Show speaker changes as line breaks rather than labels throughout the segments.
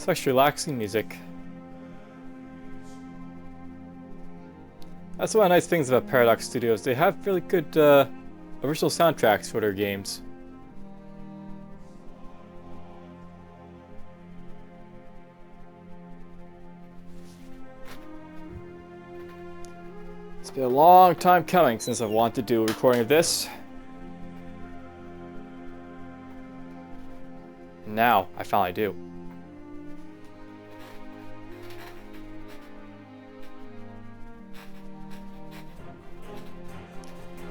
It's actually relaxing music. That's one of the nice things about Paradox Studios. They have really good original soundtracks for their games. It's been a long time coming since I've wanted to do a recording of this. And now, I finally do.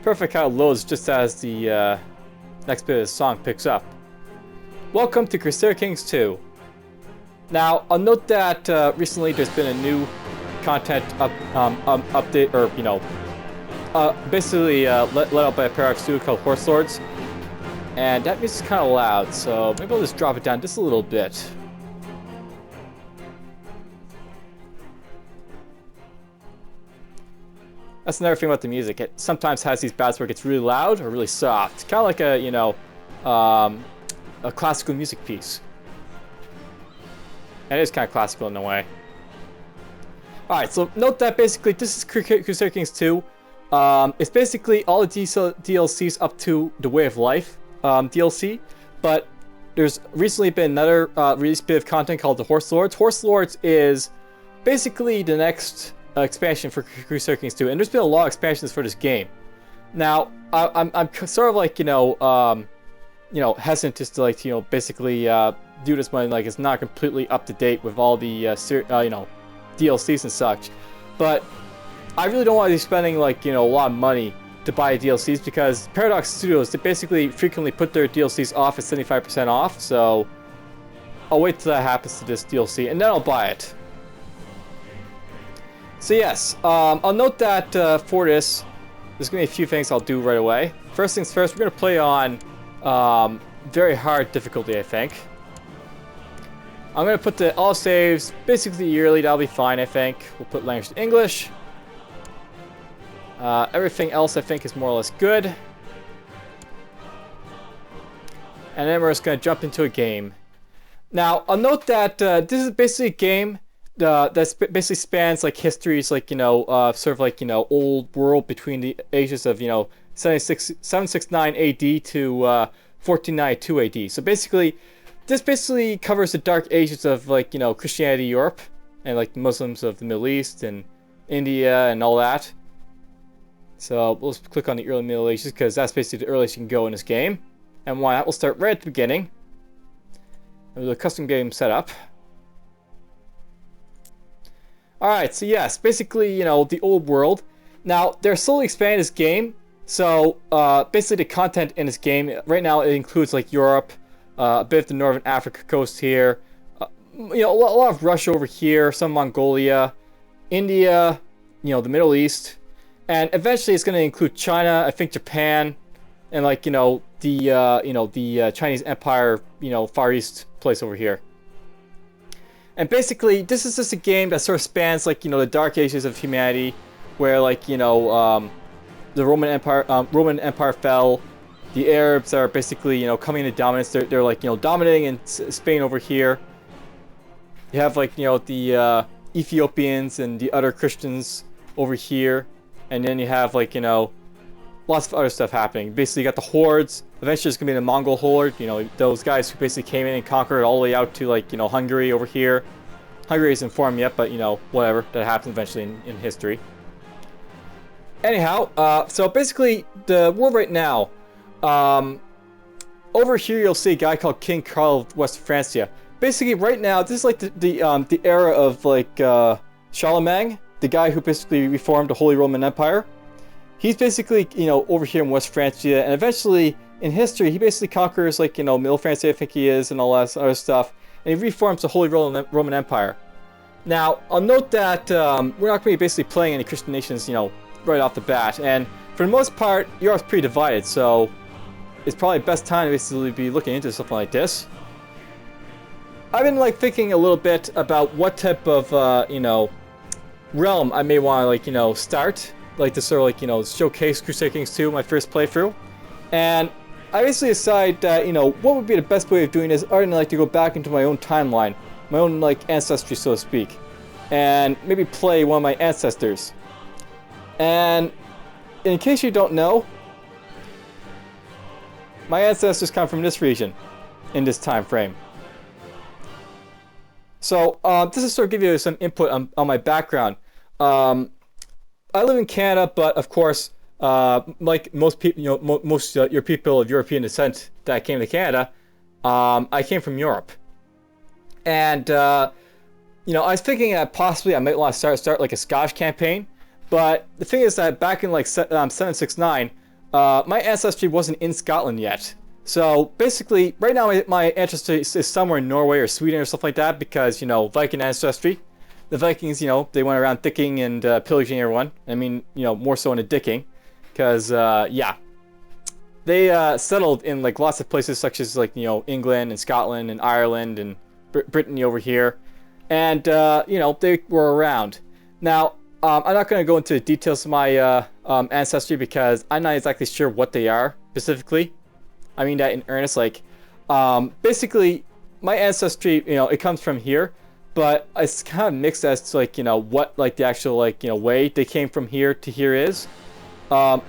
Perfect how it loads just as the next bit of the song picks up. Welcome to Crusader Kings II. Now, I'll note that recently there's been a new content update, or basically let out by a Paradox Studio called Horse Lords, and that music's kind of loud, so maybe I'll just drop it down just a little bit. That's another thing about the music. It sometimes has these bouts where it gets really loud or really soft. Kind of like a classical music piece. And it is kind of classical in a way. Alright, so note that basically this is Crusader Kings II. It's basically all the DLCs up to the Way of Life DLC. But there's recently been another released bit of content called the Horse Lords. Horse Lords is basically the next expansion for Crusader Kings 2, and there's been a lot of expansions for this game. Now, I'm sort of like hesitant just to like basically do this when like it's not completely up to date with all the DLCs and such. But I really don't want to be spending like a lot of money to buy DLCs, because Paradox Studios, they basically frequently put their DLCs off at 75% off. So I'll wait till that happens to this DLC, and then I'll buy it. So yes, I'll note that for this, there's going to be a few things I'll do right away. First things first, we're going to play on very hard difficulty, I think. I'm going to put the all saves basically yearly, that'll be fine, I think. We'll put language to English. Everything else I think is more or less good. And then we're just going to jump into a game. Now, I'll note that this is basically a game that basically spans like histories, like sort of like old world between the ages of 769 AD to 1492 AD. So basically, this basically covers the dark ages of like Christianity Europe and like Muslims of the Middle East and India and all that. So we'll just click on the early Middle Ages because that's basically the earliest you can go in this game. And why not? We'll start right at the beginning with a custom game setup. Alright, so yes, basically, the old world. Now, they're slowly expanding this game. So, basically the content in this game, right now it includes, like, Europe, a bit of the Northern Africa coast here, a lot of Russia over here, some Mongolia, India, the Middle East, and eventually it's going to include China, I think Japan, and, like, the Chinese Empire, Far East place over here. And basically, this is just a game that sort of spans, like, the dark ages of humanity, where, like, the Roman Empire fell. The Arabs are basically, coming into dominance. They're like, dominating in Spain over here. You have, like, the Ethiopians and the other Christians over here. And then you have, like, lots of other stuff happening. Basically, you got the hordes. Eventually, it's going to be the Mongol horde. Those guys who basically came in and conquered all the way out to, like, Hungary over here. Hungary isn't formed yet, but, whatever. That happens eventually in history. Anyhow, so basically, the world right now. Over here, you'll see a guy called King Carl of West Francia. Basically, right now, this is, like, the era of, like, Charlemagne. The guy who basically reformed the Holy Roman Empire. He's basically, over here in West Francia, and eventually, in history, he basically conquers, like, Middle Francia, I think he is, and all that other stuff, and he reforms the Holy Roman Empire. Now, I'll note that we're not going to be basically playing any Christian nations, right off the bat, and for the most part, Europe's pretty divided, so it's probably the best time to basically be looking into something like this. I've been, like, thinking a little bit about what type of, realm I may want to, start. Like to sort of like, showcase Crusader Kings 2, my first playthrough. And I basically decided that, what would be the best way of doing this other than like to go back into my own timeline my own like ancestry, so to speak, and maybe play one of my ancestors. And in case you don't know, my ancestors come from this region in this time frame. So this is sort of give you some input on my background. I live in Canada, but of course, like most people, most your people of European descent that came to Canada, I came from Europe, and I was thinking that possibly I might want to start like a Scottish campaign, but the thing is that back in like 769, my ancestry wasn't in Scotland yet. So basically, right now my ancestry is somewhere in Norway or Sweden or stuff like that because Viking ancestry. The Vikings, they went around dicking and pillaging everyone. I mean, more so into dicking, because yeah, they settled in like lots of places such as like England and Scotland and Ireland and Brittany over here, and they were around. Now, I'm not going to go into the details of my ancestry because I'm not exactly sure what they are specifically. I mean that in earnest. Like, basically, my ancestry, it comes from here. But it's kind of mixed as to like what like the actual like way they came from here to here is. My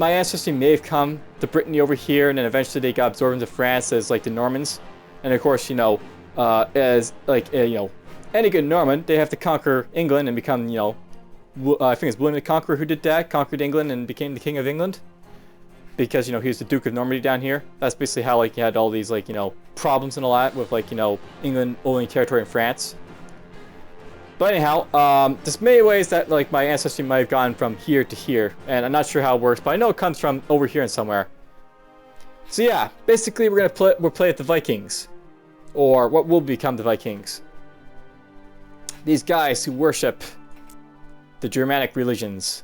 ancestry may have come to Brittany over here, and then eventually they got absorbed into France as like the Normans, and of course as like any good Norman, they have to conquer England and become I think it's William the Conqueror who did that, conquered England and became the King of England, because he was the Duke of Normandy down here. That's basically how like you had all these like problems and all that with like England owning territory in France. But anyhow, there's many ways that like my ancestry might have gone from here to here, and I'm not sure how it works, but I know it comes from over here and somewhere. So yeah, basically we'll play at the Vikings, or what will become the Vikings. These guys who worship the Germanic religions.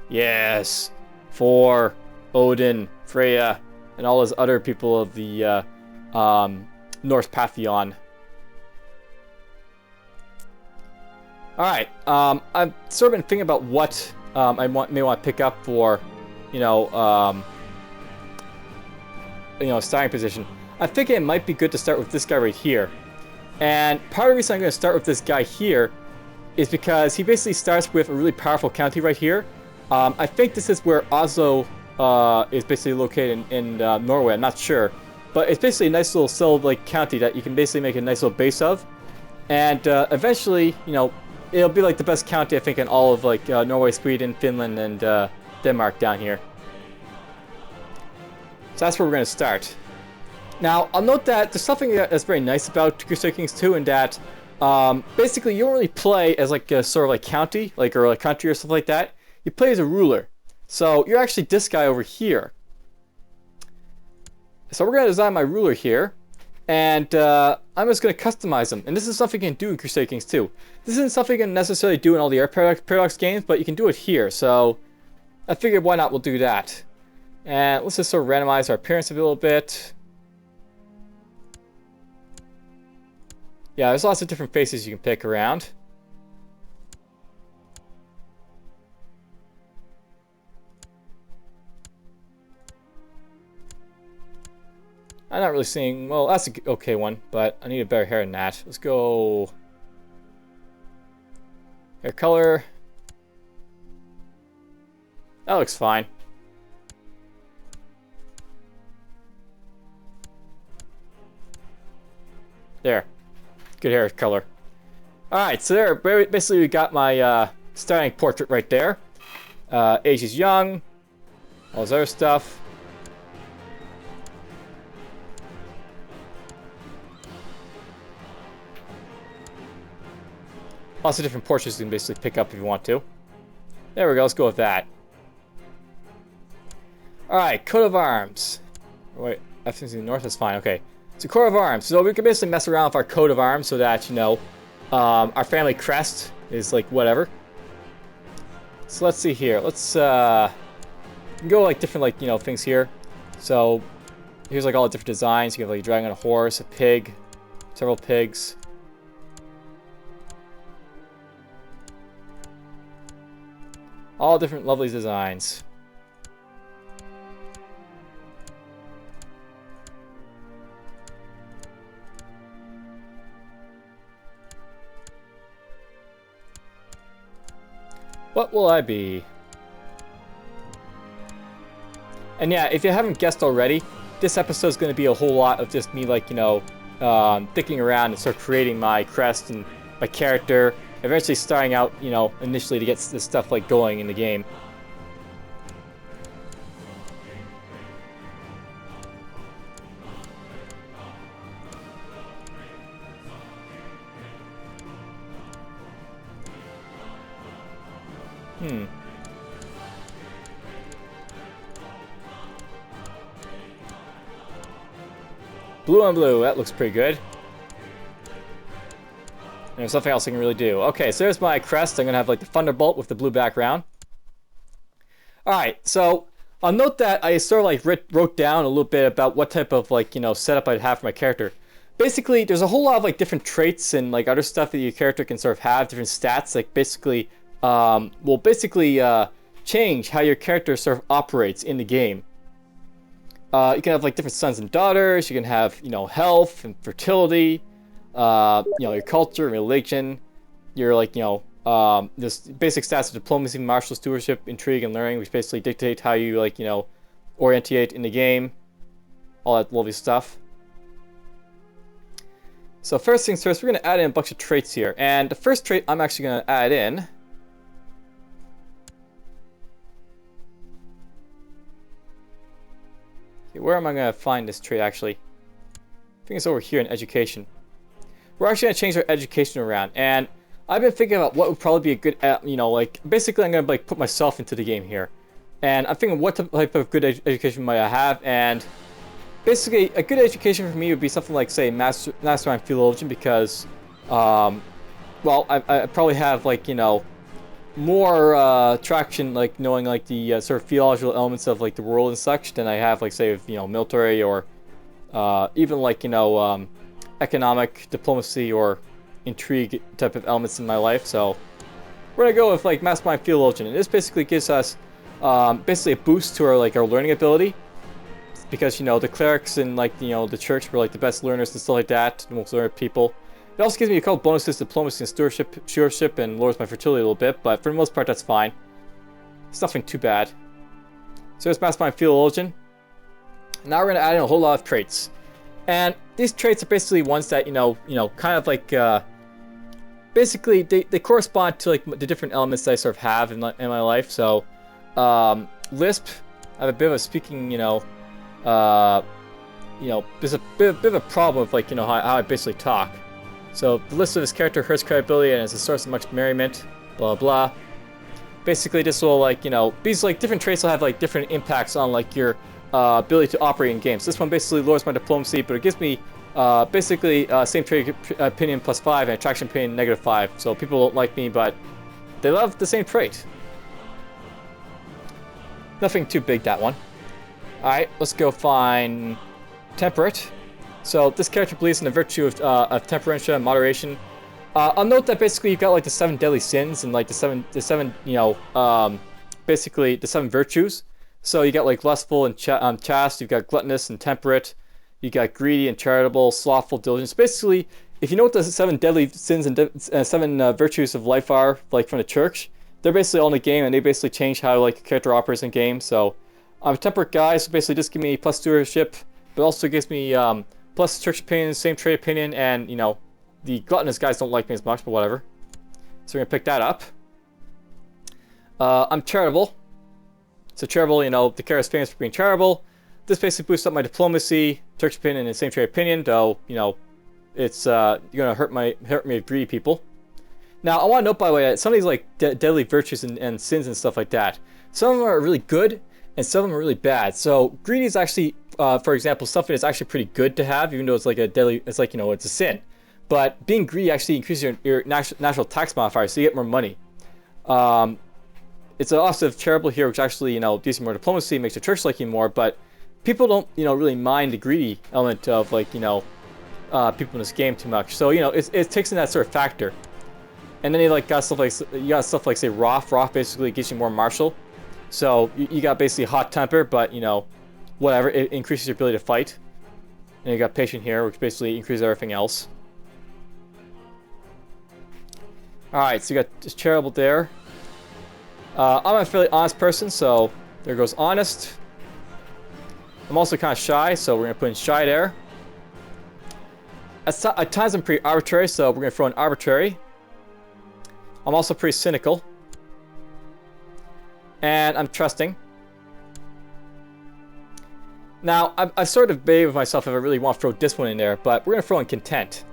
Yes, for Odin, Freya, and all those other people of the Norse pantheon. Alright, I've sort of been thinking about what I may want to pick up for, starting position. I'm thinking it might be good to start with this guy right here. And part of the reason I'm going to start with this guy here is because he basically starts with a really powerful county right here. I think this is where Oslo is basically located in Norway. I'm not sure, but it's basically a nice little settled like county that you can basically make a nice little base of, and eventually, it'll be like the best county I think in all of like Norway, Sweden, Finland, and Denmark down here. So that's where we're going to start. Now, I'll note that there's something that's very nice about Crusader Kings II in that basically you don't really play as like a sort of like county, like or like country or something like that. You play as a ruler. So you're actually this guy over here. So we're going to design my ruler here, and I'm just going to customize him. And this is something you can do in Crusader Kings 2. This isn't something you can necessarily do in all the Air Paradox games, but you can do it here. So I figured why not we'll do that. And let's just sort of randomize our appearance a little bit. Yeah, there's lots of different faces you can pick around. I'm not really seeing... Well, that's an okay one, but I need a better hair than that. Let's go... Hair color. That looks fine. There. Good hair color. Alright, so there, basically we got my starting portrait right there. Age is young. All this other stuff. Lots of different portraits you can basically pick up if you want to. There we go, let's go with that. Alright, coat of arms. Wait, I think the north is fine, okay. So coat of arms. So we can basically mess around with our coat of arms so that, our family crest is like whatever. So let's see here. Let's go like different like, things here. So here's like all the different designs. You have like a dragon on a horse, a pig, several pigs. All different lovely designs. What will I be? And yeah, if you haven't guessed already, this episode is going to be a whole lot of just me, like, you know, thinking around and sort of creating my crest and my character, eventually starting out, you know, initially to get this stuff, like, going in the game. Blue on blue, that looks pretty good. And there's nothing else I can really do. Okay, so there's my crest. I'm going to have like the Thunderbolt with the blue background. Alright, so I'll note that I sort of like wrote down a little bit about what type of like, you know, setup I'd have for my character. Basically, there's a whole lot of like different traits and like other stuff that your character can sort of have, different stats, like basically, will basically change how your character sort of operates in the game. You can have like different sons and daughters. You can have, you know, health and fertility. You know, your culture, religion. Your like, you know, this basic stats of diplomacy, martial stewardship, intrigue, and learning, which basically dictate how you like, you know, orientate in the game. All that lovely stuff. So first things first, we're going to add in a bunch of traits here, and the first trait I'm actually going to add in. Where am I going to find this trait, actually? I think it's over here in education. We're actually going to change our education around, and I've been thinking about what would probably be a good, you know, like, basically I'm going to, like, put myself into the game here. And I'm thinking what type of good education might I have, and basically a good education for me would be something like, say, Mastermind Theologian, because, well, I probably have, like, you know, more traction, like knowing like the sort of theological elements of like the world and such than I have like say with, you know, military or even like, you know, economic diplomacy or intrigue type of elements in my life. So we're gonna go with like Mastermind Theologian, and this basically gives us basically a boost to our like our learning ability, because, you know, the clerics and like, you know, the church were like the best learners and stuff like that, the most learned people. It also gives me a couple bonuses, diplomacy and stewardship, and lowers my fertility a little bit, but for the most part, that's fine. It's nothing too bad. So there's Mastermind Theologian. Now we're going to add in a whole lot of traits. And these traits are basically ones that, you know, kind of like, basically, they correspond to like the different elements that I sort of have in my life. So, Lisp, I have a bit of a speaking, you know, there's a bit of a problem with like, you know, how I basically talk. So the list of his character hurts credibility and is a source of much merriment, blah blah. Basically, this will like, you know, these like different traits will have like different impacts on like your ability to operate in games. This one basically lowers my diplomacy, but it gives me basically same trait opinion +5 and attraction opinion -5. So people don't like me, but they love the same trait. Nothing too big, that one. All right, let's go find temperate. So this character believes in the virtue of temperance and moderation. I'll note that basically you've got like the 7 deadly sins and like the seven you know, basically the 7 virtues. So you got like lustful and chaste. You've got gluttonous and temperate. You got greedy and charitable, slothful, diligent. Basically, if you know what the 7 deadly sins and 7 virtues of life are, like from the church, they're basically all in the game, and they basically change how like a character operates in games. So I'm a temperate guy, so basically just give me plus stewardship, but also gives me plus church opinion, same trait opinion, and, you know, the gluttonous guys don't like me as much, but whatever. So we're going to pick that up. I'm charitable. So charitable, you know, the character is famous for being charitable. This basically boosts up my diplomacy, church opinion, and same trait opinion, though, you know, it's going to hurt me with greedy people. Now, I want to note, by the way, that some of these, like, deadly virtues and sins and stuff like that, some of them are really good, and some of them are really bad. So greedy is actually, for example, something that's actually pretty good to have, even though it's like a deadly, it's like, you know, it's a sin. But being greedy actually increases your natural tax modifier, so you get more money. It's an opposite of charitable here, which actually, you know, gives you more diplomacy, makes the church like you more, but people don't, you know, really mind the greedy element of, like, you know, people in this game too much. So, you know, it takes in that sort of factor. And then you like got stuff like say Wrath. Wrath basically gives you more martial. So you got basically hot temper, but, you know, whatever, it increases your ability to fight. And you got patient here, which basically increases everything else. Alright, so you got this charitable there. I'm a fairly honest person, so there goes honest. I'm also kind of shy, so we're going to put in shy there. At times I'm pretty arbitrary, so we're going to throw in arbitrary. I'm also pretty cynical. And I'm trusting. Now, I've sort of debated with myself if I really want to throw this one in there, but we're going to throw in content.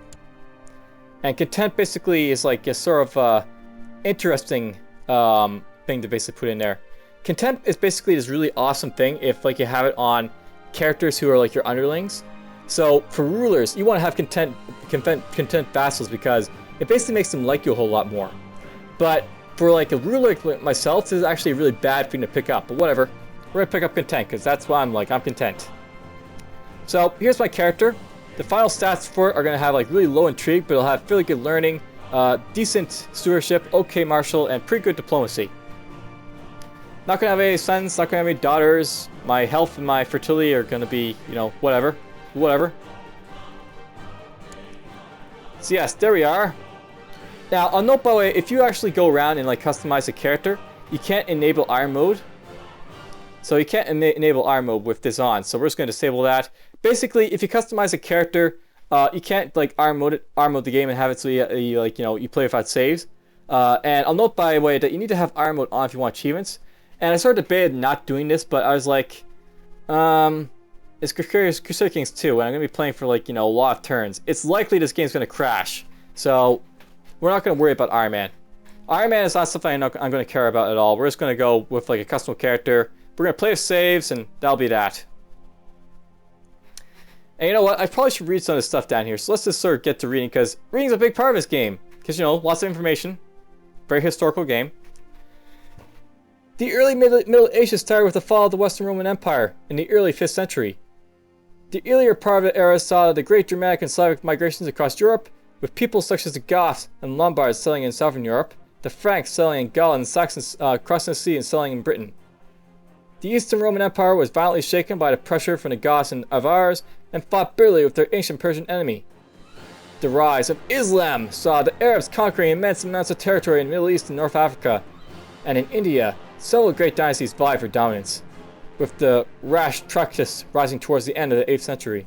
And content basically is like a sort of interesting thing to basically put in there. Content is basically this really awesome thing if like you have it on characters who are like your underlings. So for rulers, you want to have content vassals because it basically makes them like you a whole lot more. But for like a ruler like myself, this is actually a really bad thing to pick up. But whatever, we're gonna pick up content because that's what I'm like. I'm content. So here's my character. The final stats for it are gonna have like really low intrigue, but it'll have fairly good learning, decent stewardship, okay martial, and pretty good diplomacy. Not gonna have any sons, not gonna have any daughters. My health and my fertility are gonna be, you know, whatever. So yes, there we are. Now, I'll note by the way, if you actually go around and like customize a character, you can't enable iron mode. So you can't enable iron mode with this on. So we're just going to disable that. Basically, if you customize a character, you can't like iron mode the game and have it so you like, you know, you play without saves. And I'll note by the way that you need to have iron mode on if you want achievements. And I sort of debated not doing this, but I was like, it's Crusader Kings II, and I'm going to be playing for like, you know, a lot of turns. It's likely this game's going to crash. So we're not going to worry about Iron Man. Iron Man is not something I'm going to care about at all. We're just going to go with like a custom character. We're going to play with saves, and that'll be that. And you know what? I probably should read some of this stuff down here. So let's just sort of get to reading, because reading's a big part of this game. Because, you know, lots of information. Very historical game. The early Middle Ages started with the fall of the Western Roman Empire in the early 5th century. The earlier part of the era saw the great Germanic and Slavic migrations across Europe, with peoples such as the Goths and Lombards settling in southern Europe, the Franks settling in Gaul, and the Saxons crossing the sea and settling in Britain. The Eastern Roman Empire was violently shaken by the pressure from the Goths and Avars and fought bitterly with their ancient Persian enemy. The rise of Islam saw the Arabs conquering immense amounts of territory in the Middle East and North Africa, and in India, several great dynasties vied for dominance, with the Rashtrakutas rising towards the end of the 8th century.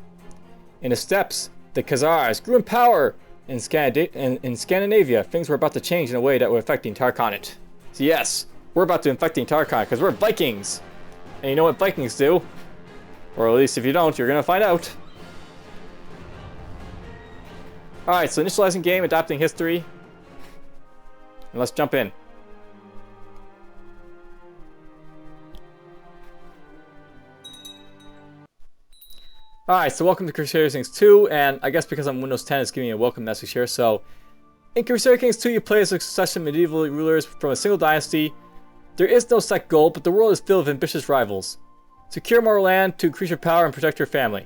In the steppes, the Khazars grew in power. In Scandinavia, things were about to change in a way that would affect the entire continent. So yes, we're about to infect the entire continent because we're Vikings. And you know what Vikings do? Or at least if you don't, you're going to find out. Alright, so initializing game, adapting history. And let's jump in. Alright, so welcome to Crusader Kings 2, and I guess because I'm Windows 10, it's giving me a welcome message here. So, in Crusader Kings 2, you play as a succession of medieval rulers from a single dynasty. There is no set goal, but the world is filled with ambitious rivals. Secure more land to increase your power and protect your family.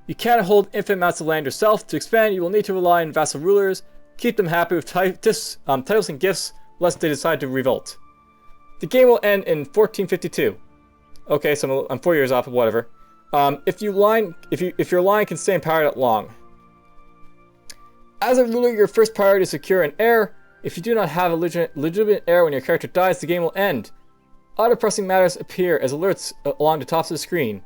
You can't hold infinite amounts of land yourself. To expand, you will need to rely on vassal rulers. Keep them happy with titles and gifts, lest they decide to revolt. The game will end in 1452. Okay, so I'm 4 years off, but whatever. If your line can stay in power that long. As a ruler, your first priority is to secure an heir. If you do not have a legitimate heir when your character dies, the game will end. Other pressing matters appear as alerts along the tops of the screen.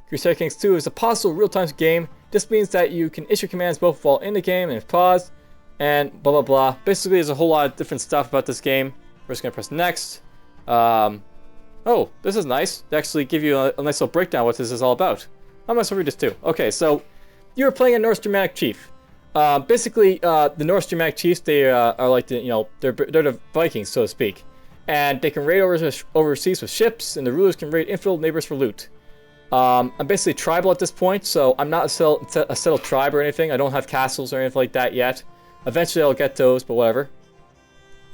Crusader Kings 2 is a possible real-time game. This means that you can issue commands both while in the game and if paused, and blah blah blah. Basically, there's a whole lot of different stuff about this game. We're just gonna press next. Oh, this is nice. They actually give you a nice little breakdown of what this is all about. I must read this too. Okay, so you're playing a Norse Germanic chief. Basically, the Norse Germanic chiefs, they are like the, you know, they're the Vikings, so to speak. And they can raid overseas with ships, and the rulers can raid infield neighbors for loot. I'm basically tribal at this point, so I'm not a settled tribe or anything. I don't have castles or anything like that yet. Eventually I'll get those, but whatever.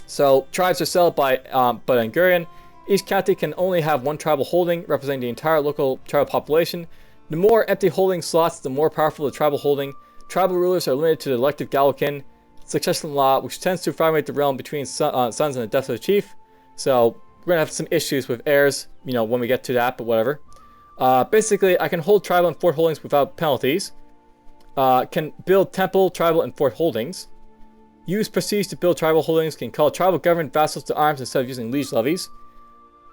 So tribes are settled by Hungarian. Each county can only have one tribal holding, representing the entire local tribal population. The more empty holding slots, the more powerful the tribal holding. Tribal rulers are limited to the elective Gallican succession law, which tends to fragment the realm between sons and the death of the chief. So we're going to have some issues with heirs, you know, when we get to that, but whatever. Basically, I can hold tribal and fort holdings without penalties. Can build temple, tribal, and fort holdings. Use prestige to build tribal holdings. Can call tribal government vassals to arms instead of using liege levies.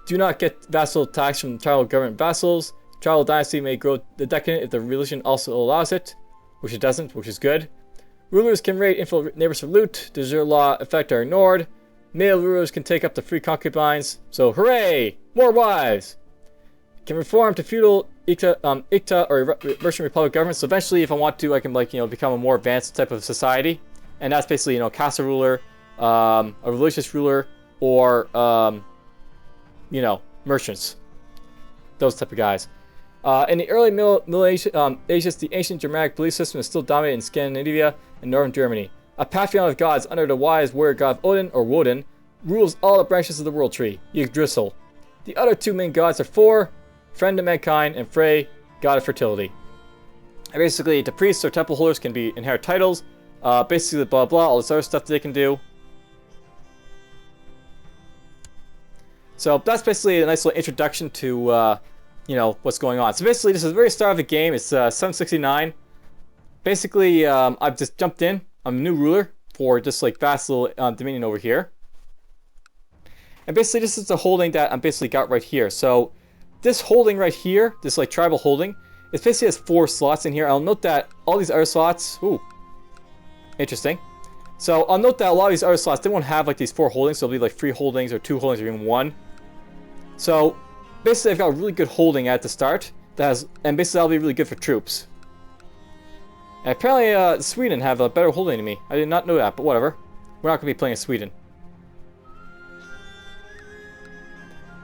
Do not get vassal tax from tribal government vassals. Tribal dynasty may grow decadent if the religion also allows it, which it doesn't, which is good. Rulers can raid influential neighbors for loot. Desert law effect are ignored. Male rulers can take up to free concubines. So hooray! More wives! Can reform to feudal Ikta or Merchant Republic government. So eventually, if I want to, I can become a more advanced type of society. And that's basically, castle ruler, a religious ruler, or, merchants. Those type of guys. In the early Middle Ages, the ancient Germanic belief system is still dominant in Scandinavia and northern Germany. A pantheon of gods under the wise warrior god of Odin, or Woden, rules all the branches of the world tree, Yggdrasil. The other two main gods are Thor, friend of mankind, and Frey, god of fertility. And basically, the priests or temple holders can inherit titles, basically blah blah, all this other stuff that they can do. So that's basically a nice little introduction to, what's going on. So basically, this is the very start of the game. It's 769. Basically, I've just jumped in. I'm a new ruler for just like vassal dominion over here. And basically, this is the holding that I'm basically got right here. So this holding right here, this like tribal holding, it basically has 4 slots in here. I'll note that all these other slots, ooh, interesting. So I'll note that a lot of these other slots, they won't have like these 4 holdings. So it'll be like 3 holdings or 2 holdings or even 1. So basically, I've got a really good holding at the start. And basically that'll be really good for troops. And apparently Sweden have a better holding than me. I did not know that, but whatever. We're not going to be playing as Sweden.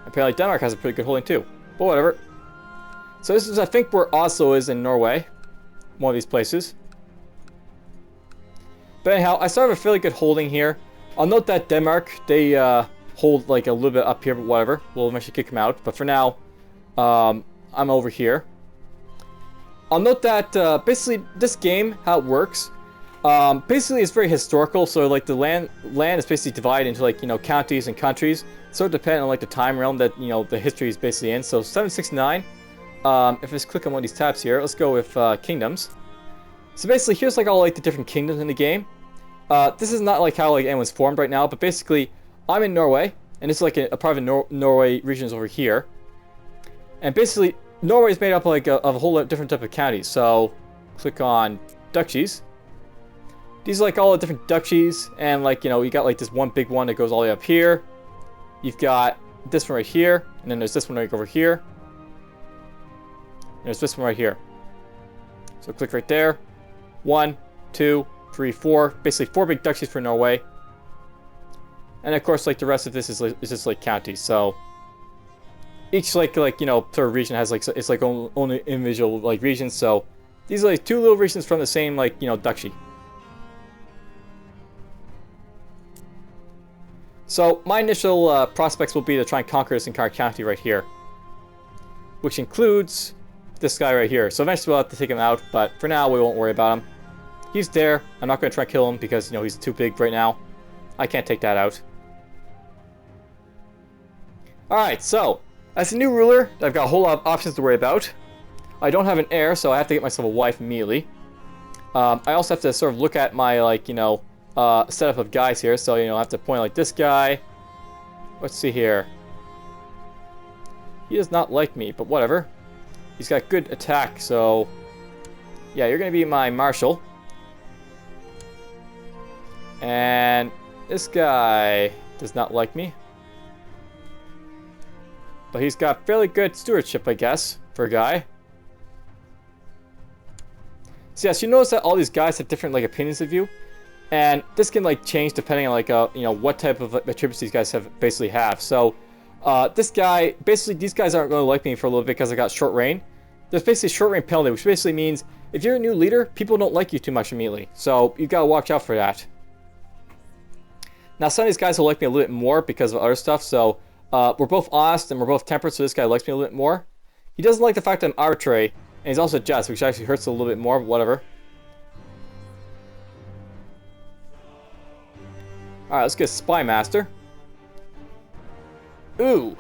Apparently Denmark has a pretty good holding too. But whatever. So this is, I think, where Oslo is in Norway. One of these places. But anyhow, I started a fairly good holding here. I'll note that Denmark, they hold like a little bit up here, but whatever. We'll eventually kick them out. But for now, I'm over here. I'll note that basically this game, how it works, basically it's very historical. So like the land is basically divided into like counties and countries. So it depends on like the time realm that the history is basically in. So 769. If I just click on one of these tabs here, let's go with kingdoms. So basically here's like all like the different kingdoms in the game. This is not like how like anyone's formed right now, but basically I'm in Norway, and it's like a part of the Norway regions over here. And basically Norway is made up like of a whole lot of different type of counties. So click on duchies. These are like all the different duchies, and like you got like this one big one that goes all the way up here. You've got this one right here, and then there's this one right over here. And there's this one right here. So click right there. 1, 2, 3, 4. Basically 4 big duchies for Norway. And of course, like the rest of this is just like counties. So each like sort of region has like it's like only individual like regions. So these are like 2 little regions from the same like duchy. So my initial prospects will be to try and conquer this entire county right here, which includes this guy right here. So eventually we'll have to take him out, but for now we won't worry about him. He's there. I'm not going to try and kill him because he's too big right now. I can't take that out. Alright, so as a new ruler, I've got a whole lot of options to worry about. I don't have an heir, so I have to get myself a wife immediately. I also have to sort of look at my setup of guys here. So I have to point like this guy. Let's see here. He does not like me, but whatever. He's got good attack, so yeah, you're gonna be my marshal. And this guy does not like me, but he's got fairly good stewardship, I guess, for a guy. So yes, you notice that all these guys have different opinions of you, and this can change depending on what type of attributes these guys basically have. So this guy, basically these guys aren't going to like me for a little bit because I got short reign. There's basically short reign penalty, which basically means if you're a new leader, people don't like you too much immediately. So you got to watch out for that. Now some of these guys will like me a little bit more because of other stuff. So we're both honest and we're both temperate, so this guy likes me a little bit more. He doesn't like the fact that I'm arbitrary, and he's also just, which actually hurts a little bit more, but whatever. Alright, let's get Spy Master. Ooh,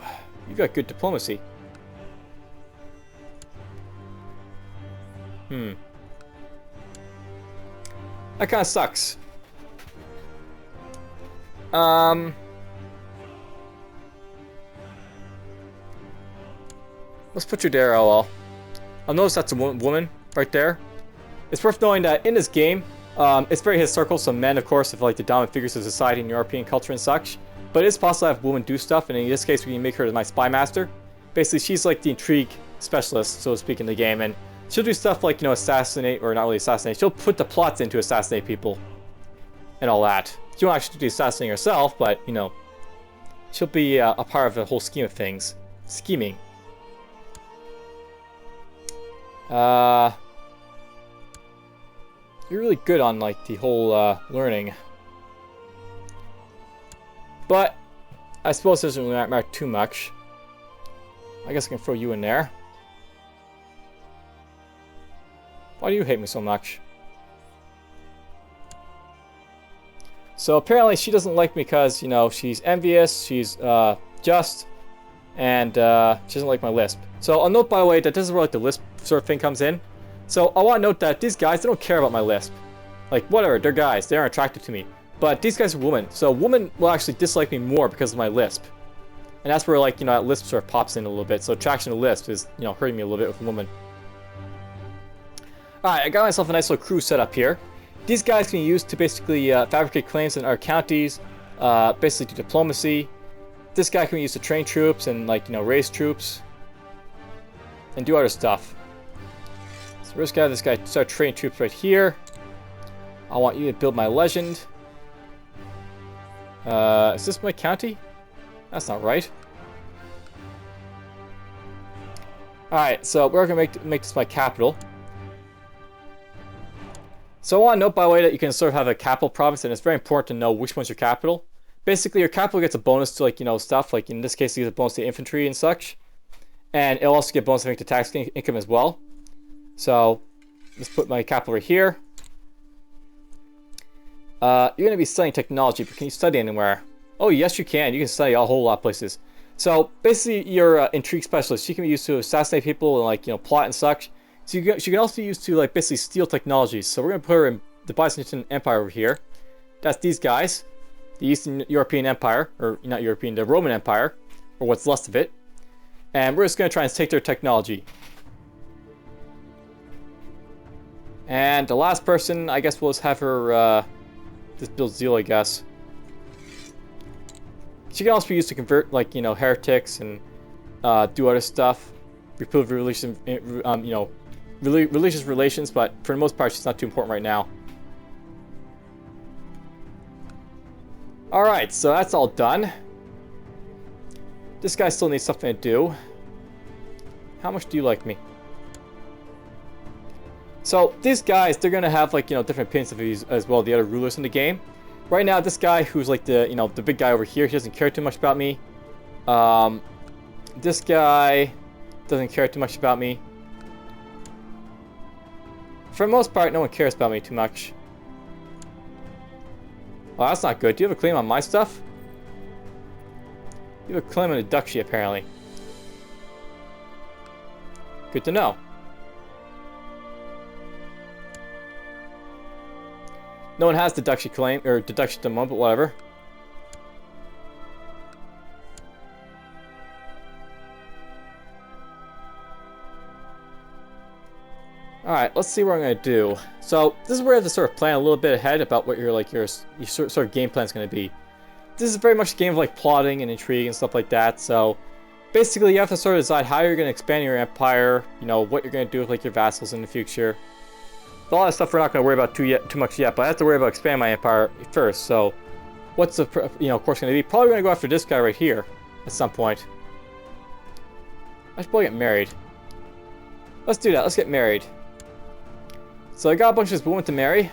you got good diplomacy. That kind of sucks. Let's put you there, LL. I'll notice that's a woman right there. It's worth knowing that in this game, it's very historical, so men, of course, are like the dominant figures of society in European culture and such. But it is possible to have women do stuff, and in this case, we can make her my spy master. Basically, she's like the intrigue specialist, so to speak, in the game, and she'll do stuff like, you know, assassinate, or not really assassinate, she'll put the plots in to assassinate people, and all that. She won't actually do the assassinating herself, but, you know, she'll be a part of the whole scheme of things. Scheming. You're really good on, like, the whole, learning. But, I suppose it doesn't really matter too much. I guess I can throw you in there. Why do you hate me so much? So, apparently she doesn't like me because, you know, she's envious, she's, just, and, she doesn't like my lisp. So, I'll note, by the way, that this is where, like, the lisp sort of thing comes in. So, I want to note that these guys, they don't care about my lisp. Like, whatever, they're guys, they aren't attracted to me. But these guys are women, so women will actually dislike me more because of my lisp. And that's where, like, you know, that lisp sort of pops in a little bit. So attraction to lisp is, you know, hurting me a little bit with a woman. Alright, I got myself a nice little crew set up here. These guys can be used to basically fabricate claims in our counties, basically do diplomacy. This guy can be used to train troops and, like, you know, raise troops. And do other stuff. So we're just gonna have this guy start training troops right here. I want you to build my legend. Is this my county? That's not right. Alright, so we're going to make this my capital. So I want to note, by the way, that you can sort of have a capital province, and it's very important to know which one's your capital. Basically, your capital gets a bonus to, like, you know, stuff. Like, in this case, you get a bonus to infantry and such. And it'll also get bonus to tax income as well. So, let's put my capital right here. You're going to be studying technology, but can you study anywhere? Oh, yes, you can. You can study a whole lot of places. So, basically, you're an intrigue specialist. She can be used to assassinate people and, like, you know, plot and such. So, she can also be used to, like, basically steal technologies. So, we're going to put her in the Byzantine Empire over here. That's these guys. The Eastern European Empire. Or, not European, the Roman Empire. Or what's left of it. And we're just going to try and take their technology. And the last person, I guess we'll just have her, just build zeal, I guess. She can also be used to convert, like, you know, heretics and do other stuff. Reprove religious, you know, religious relations, but for the most part, she's not too important right now. Alright, so that's all done. This guy still needs something to do. How much do you like me? So, these guys, they're going to have, like, you know, different opinions of these as well, the other rulers in the game. Right now, this guy who's, like, the, you know, the big guy over here, he doesn't care too much about me. This guy doesn't care too much about me. For the most part, no one cares about me too much. Well, that's not good. Do you have a claim on my stuff? You have a claim on the duchy, apparently. Good to know. No one has the duchy claim, or the duchy at the moment, but whatever. Alright, let's see what I'm going to do. So, this is where I have to sort of plan a little bit ahead about what your, like, your sort of game plan is going to be. This is very much a game of, like, plotting and intrigue and stuff like that, so basically you have to sort of decide how you're going to expand your empire, you know, what you're going to do with, like, your vassals in the future. A lot of stuff we're not going to worry about too much yet, but I have to worry about expanding my empire first. So, what's the, you know, course going to be? Probably going to go after this guy right here at some point. I should probably get married. Let's do that. Let's get married. So I got a bunch of this woman to marry.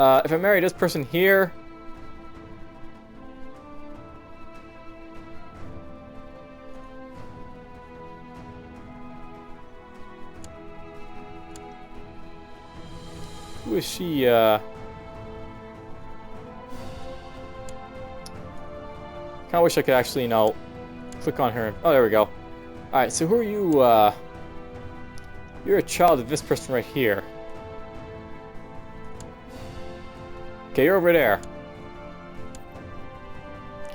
If I marry this person here, who is she? Kind of wish I could actually, you know, click on her. Oh, there we go. All right, so who are you? You're a child of this person right here. Okay, you're over there.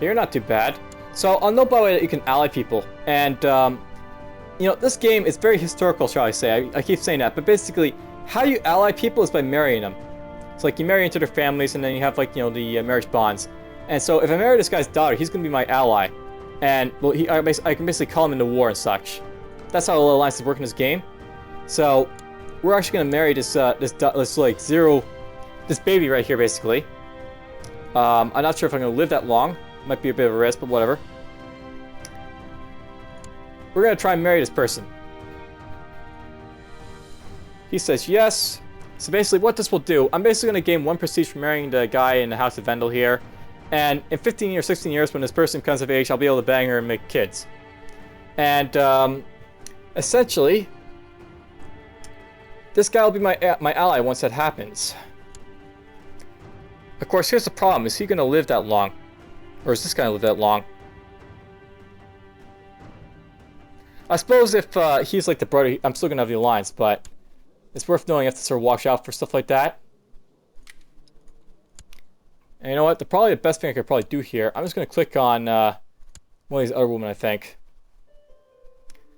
You're not too bad. So I'll know by the way that you can ally people, and you know, this game is very historical, shall I say. I keep saying that, but basically, how you ally people is by marrying them. It's like you marry into their families, and then you have like, you know, the marriage bonds. And so if I marry this guy's daughter, he's gonna be my ally, and well, I can basically call him into war and such. That's how alliances work in this game. So we're actually gonna marry this baby right here, basically. I'm not sure if I'm gonna live that long. Might be a bit of a risk, but whatever. We're gonna try and marry this person. He says yes. So basically what this will do, I'm basically gonna gain 1 prestige for marrying the guy in the House of Vendel here. And in 15 or 16 years, when this person comes of age, I'll be able to bang her and make kids. And essentially, this guy will be my ally once that happens. Of course, here's the problem. Is he gonna live that long? Or is this gonna live that long? I suppose if he's like the brother, I'm still gonna have the alliance, but it's worth knowing you have to sort of watch out for stuff like that. And you know what? Probably the best thing I could probably do here, I'm just gonna click on one of these other women, I think.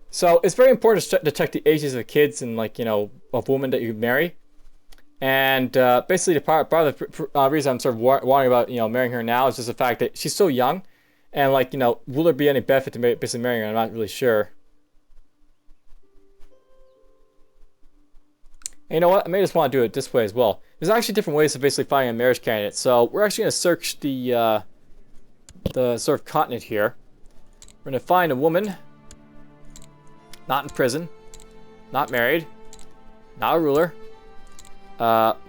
So it's very important to check the ages of the kids and, like, you know, of women that you marry. And basically, part of the reason I'm sort of worrying about, you know, marrying her now is just the fact that she's so young, and, like, you know, will there be any benefit to basically marrying her? I'm not really sure. And you know what? I may just want to do it this way as well. There's actually different ways of basically finding a marriage candidate. So we're actually going to search the sort of continent here. We're going to find a woman, not in prison, not married, not a ruler.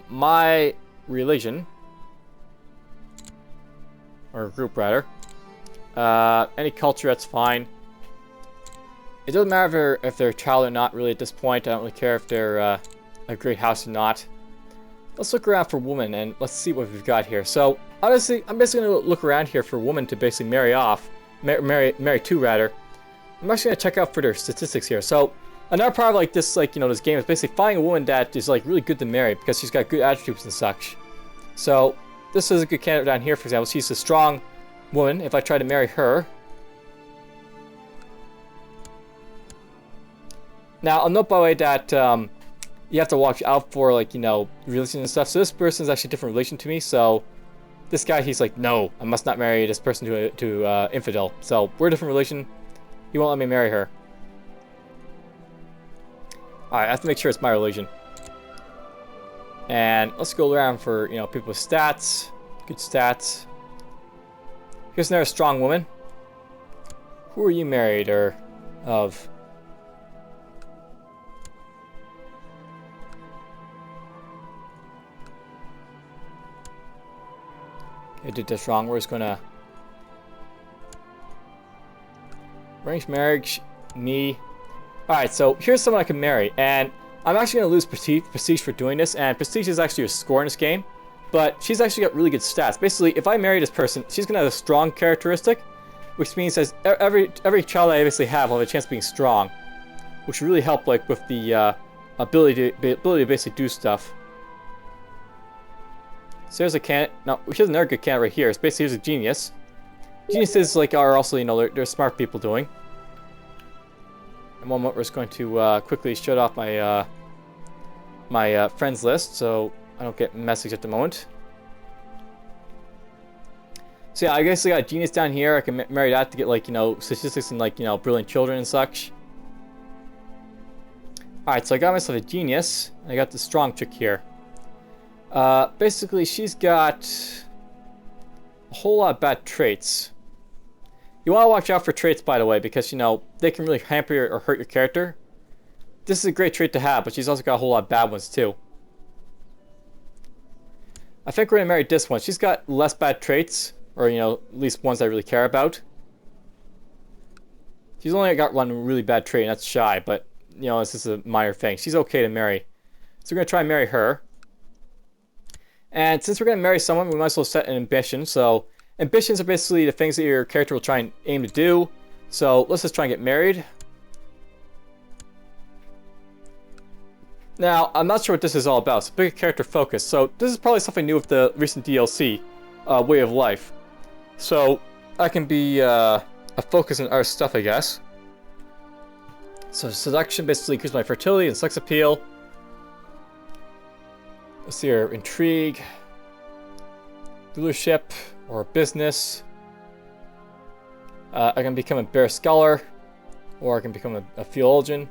My religion, or group rather, any culture, that's fine. It doesn't matter if they're a child or not, really, at this point. I don't really care if they're a great house or not. Let's look around for women and let's see what we've got here. So honestly, I'm basically gonna look around here for a woman to basically marry to rather. I'm actually gonna check out for their statistics here. So another part of, like, this, like, you know, this game is basically finding a woman that is, like, really good to marry because she's got good attributes and such. So this is a good candidate down here, for example. She's a strong woman. If I try to marry her, now I'll note by the way that you have to watch out for, like, you know, religion and stuff. So this person is actually a different religion to me. So this guy, he's like, no, I must not marry this person to infidel. So we're a different religion. He won't let me marry her. Alright, I have to make sure it's my religion. And let's go around for, you know, people with stats. Good stats. Here's another strong woman. Who are you married or of? I did this wrong. We're just gonna arrange marriage, me. Alright, so here's someone I can marry, and I'm actually gonna lose prestige for doing this, and prestige is actually a score in this game, but she's actually got really good stats. Basically, if I marry this person, she's gonna have a strong characteristic, which means that every child I basically have will have a chance of being strong, which will really help, like, with the ability to basically do stuff. So there's a candidate. Now, here's another good candidate right here. It's basically, here's a genius. Geniuses, like, are also, you know, they're smart people doing. In a moment, we're just going to quickly shut off my my friends list, so I don't get messages at the moment. So yeah, I guess I got a genius down here. I can marry that to get, like, you know, statistics and, like, you know, brilliant children and such. Alright, so I got myself a genius, and I got the strong chick here. Basically, she's got a whole lot of bad traits. You want to watch out for traits, by the way, because, you know, they can really hamper or hurt your character. This is a great trait to have, but she's also got a whole lot of bad ones, too. I think we're going to marry this one. She's got less bad traits, or, you know, at least ones I really care about. She's only got one really bad trait, and that's shy, but, you know, this is a minor thing. She's okay to marry. So we're going to try and marry her. And since we're going to marry someone, we might as well set an ambition. So ambitions are basically the things that your character will try and aim to do. So let's just try and get married. Now, I'm not sure what this is all about. It's a big character focus. So this is probably something new with the recent DLC, Way of Life. So I can be a focus on other stuff, I guess. So seduction basically increases my fertility and sex appeal. Let's see here, intrigue, rulership, or business. I can become a bear scholar, or I can become a theologian.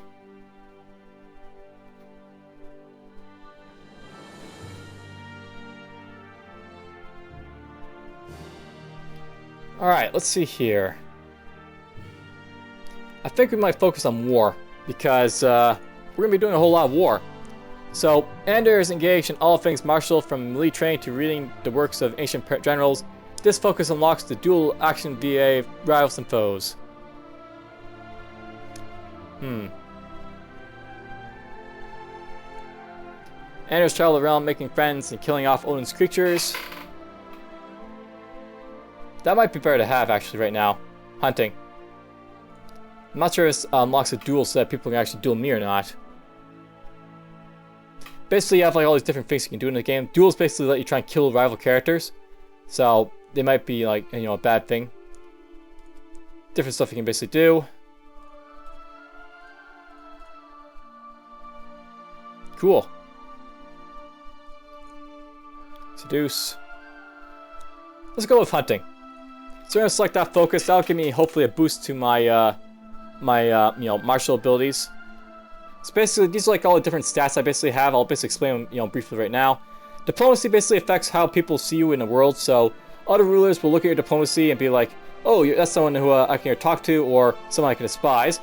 Alright, let's see here. I think we might focus on war, because we're going to be doing a whole lot of war. So, Ander is engaged in all things martial, from melee training to reading the works of ancient generals. This focus unlocks the dual action via rivals and foes. Anders traveled around making friends and killing off Odin's creatures. That might be better to have, actually, right now. Hunting. I'm not sure if this unlocks a duel so that people can actually duel me or not. Basically, you have like all these different things you can do in the game. Duels basically let you try and kill rival characters. So, they might be like, you know, a bad thing. Different stuff you can basically do. Cool. Seduce. Let's go with hunting. So I'm going to select that focus. That'll give me hopefully a boost to my you know, martial abilities. So basically, these are like all the different stats I basically have. I'll basically explain them, you know, briefly right now. Diplomacy basically affects how people see you in the world. So other rulers will look at your diplomacy and be like, "Oh, that's someone who I can talk to, or someone I can despise."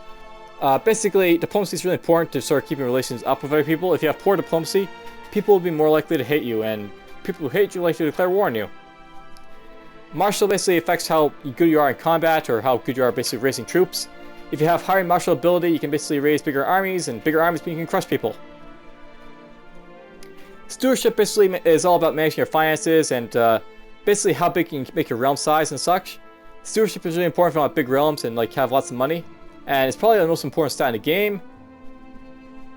Basically, diplomacy is really important to sort of keeping relations up with other people. If you have poor diplomacy, people will be more likely to hate you, and people who hate you like to declare war on you. Martial basically affects how good you are in combat, or how good you are basically raising troops. If you have higher martial ability, you can basically raise bigger armies, and bigger armies mean you can crush people. Stewardship basically is all about managing your finances and basically how big you can make your realm size and such. Stewardship is really important if you want big realms and like have lots of money, and it's probably the most important stat in the game.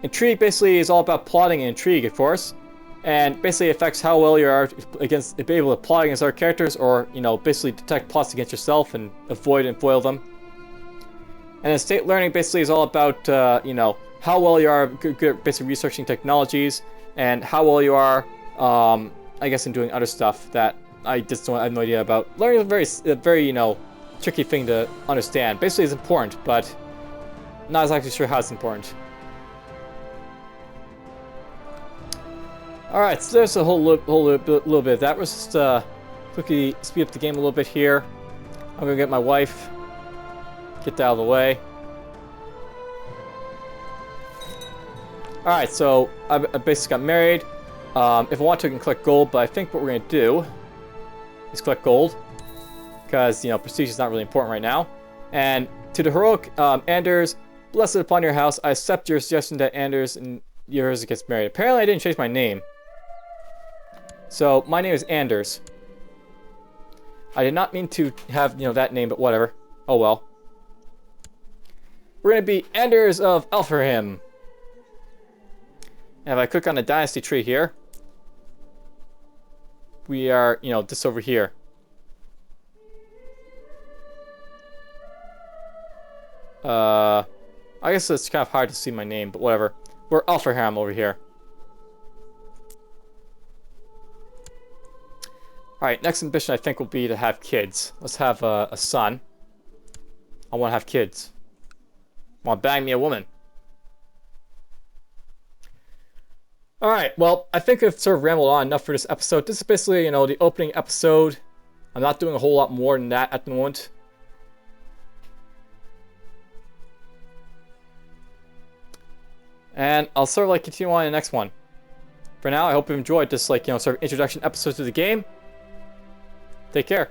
Intrigue basically is all about plotting and intrigue, of course, and basically affects how well you are against be able to plot against other characters, or you know, basically detect plots against yourself and avoid and foil them. And then state learning basically is all about you know, how well you are good at basically researching technologies, and how well you are I guess in doing other stuff that I just don't have no idea about. Learning is a very you know, tricky thing to understand. Basically it's important, but not exactly sure how it's important. Alright, so there's a little bit of that. Let's just quickly speed up the game a little bit here. I'm gonna get my wife. Get that out of the way. Alright, so I basically got married. If I want to, I can collect gold, but I think what we're going to do is collect gold. Because, you know, prestige is not really important right now. And to the heroic Anders, blessed upon your house, I accept your suggestion that Anders and yours gets married. Apparently I didn't change my name. So, my name is Anders. I did not mean to have, you know, that name, but whatever. Oh well. We're going to be Anders of Elfrahim. And if I click on the dynasty tree here, we are, you know, this over here. I guess it's kind of hard to see my name, but whatever. We're Elfrahim over here. Alright, next ambition I think will be to have kids. Let's have a son. I want to have kids. I want to bang me a woman. Alright, well, I think I've sort of rambled on enough for this episode. This is basically, you know, the opening episode. I'm not doing a whole lot more than that at the moment. And I'll sort of like continue on in the next one. For now, I hope you enjoyed this, like, you know, sort of introduction episode to the game. Take care.